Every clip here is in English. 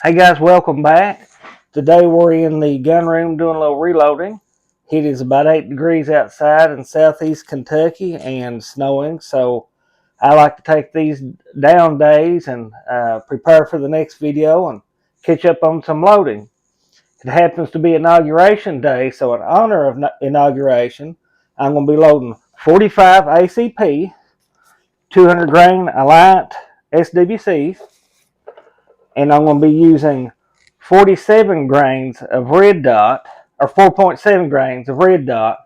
Hey guys, welcome back. Today we're in the gun room doing a little reloading. It is about 8 degrees outside in southeast Kentucky and snowing, so I like to take these down days and prepare for the next video and catch up on some loading. It happens to be Inauguration Day, so in honor of Inauguration, I'm going to be loading 45 ACP, 200 grain Alliant SWCs, and I'm going to be using 47 grains of red dot, or 4.7 grains of red dot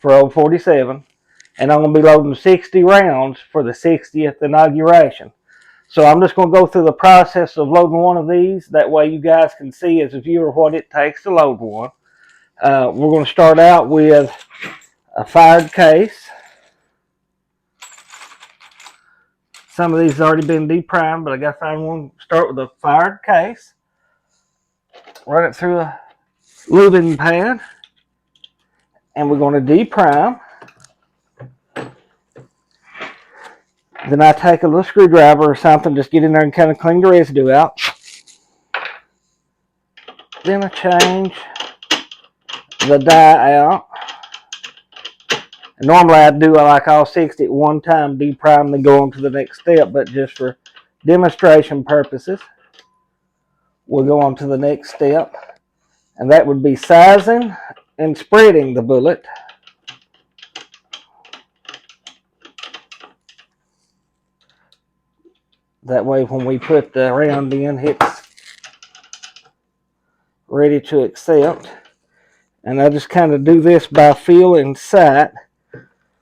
for old 47, and I'm going to be loading 60 rounds for the 60th inauguration. So I'm just going to go through the process of loading one of these. That way you guys can see as a viewer what it takes to load one. We're going to start out with a fired case. Some of these have already been deprimed, but I got to find one. Start with a fired case. Run it through a lubing pad. And we're going to deprime. Then I take a little screwdriver or something, just get in there and kind of clean the residue out. Then I change the dye out. And normally I do like all 60 at one time, deprime, then go on to the next step, but just for demonstration purposes, we'll go on to the next step. And that would be sizing and spreading the bullet. That way when we put the round in, it's ready to accept. And I just kind of do this by feel and sight.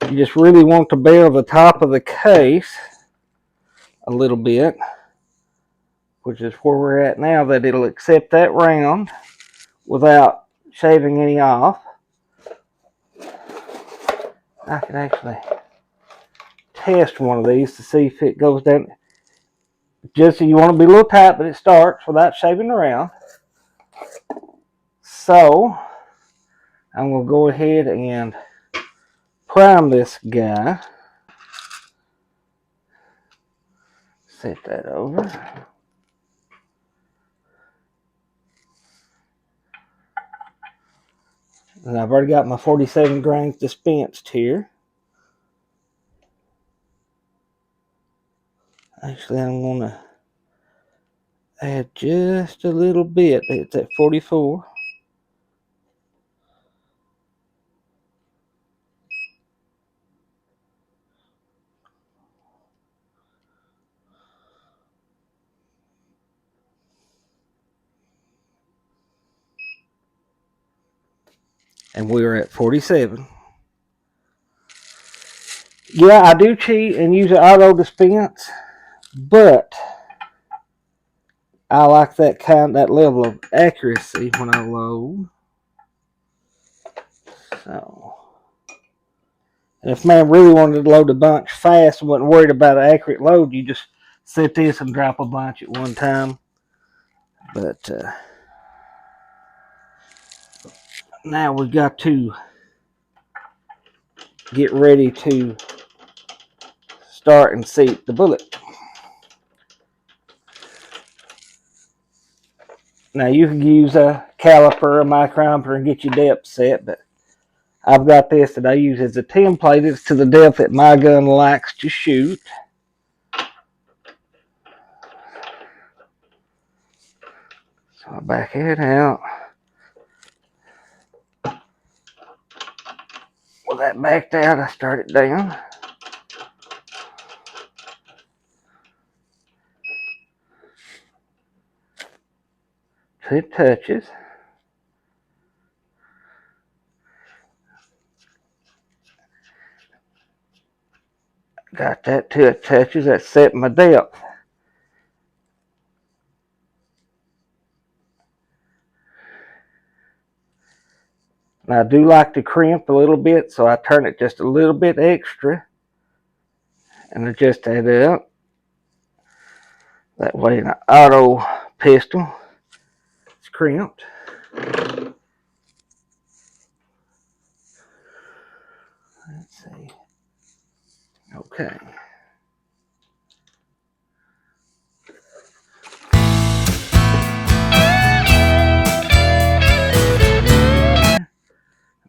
You just really want to bear the top of the case a little bit, which is where we're at now, that it'll accept that round without shaving any off. I can actually test one of these to see if it goes down. Just so you want to be a little tight, but it starts without shaving around. So I'm going to go ahead and prime this guy. Set that over. And I've already got my 47 grains dispensed here. Actually, I'm going to add just a little bit. It's at 44. And we're at 47. Yeah, I do cheat and use an auto dispense, but I like that level of accuracy when I load. So, and if man really wanted to load a bunch fast and wasn't worried about an accurate load, you just set this and drop a bunch at one time. But now we've got to get ready to start and seat the bullet. Now you can use a caliper, a micrometer, and get your depth set, but I've got this that I use as a template. It's to the depth that my gun likes to shoot. So I back it out. With that backed out, I start it down. Till it touches. Got that till it touches. That's setting my depth. Now I do like to crimp a little bit, so I turn it just a little bit extra and adjust that up. That way an auto pistol is crimped. Let's see. Okay.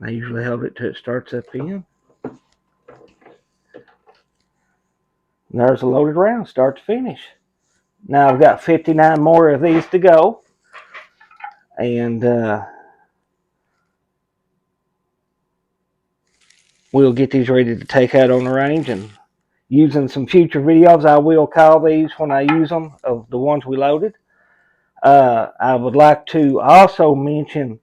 I usually hold it till it starts up in. And there's a loaded round, start to finish. Now I've got 59 more of these to go. And we'll get these ready to take out on the range. And using some future videos, I will call these when I use them, of the ones we loaded. I would like to also mention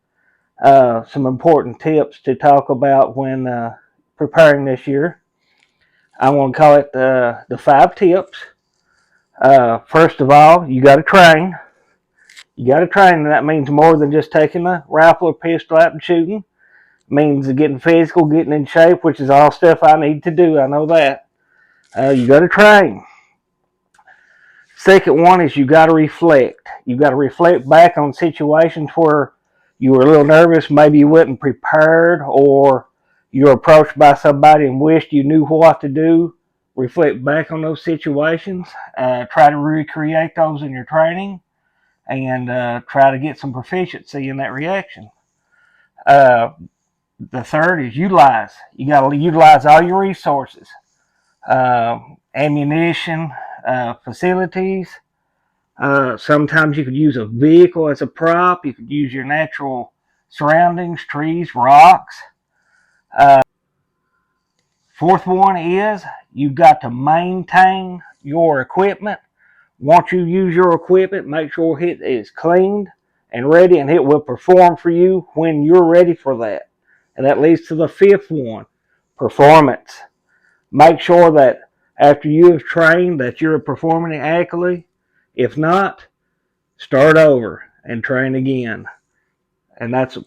some important tips to talk about when preparing this year. I want to call it the 5 tips. First of all, you got to train. You got to train, and that means more than just taking a rifle or pistol out and shooting. It means getting physical, getting in shape, which is all stuff I need to do. I know that. You got to train. Second one is you got to reflect. You got to reflect back on situations where you were a little nervous, maybe you wasn't prepared, or you were approached by somebody and wished you knew what to do. Reflect back on those situations. Try to recreate those in your training, and try to get some proficiency in that reaction. The third is utilize. You got to utilize all your resources, ammunition, facilities. Sometimes you could use a vehicle as a prop. You could use your natural surroundings, trees, rocks. Fourth one is you've got to maintain your equipment. Once you use your equipment, make sure it is cleaned and ready, and it will perform for you when you're ready for that. And that leads to the fifth one, performance. Make sure that after you have trained that you're performing accurately. If not, start over and train again. And that's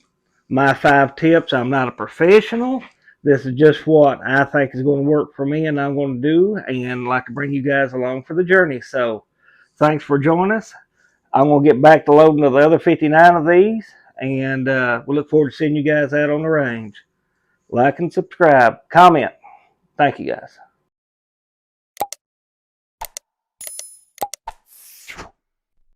my 5 tips. I'm not a professional. This is just what I think is going to work for me and I'm going to do, and like to bring you guys along for the journey. So thanks for joining us. I'm going to get back to loading the other 59 of these, and we look forward to seeing you guys out on the range. Like and subscribe. Comment. Thank you, guys.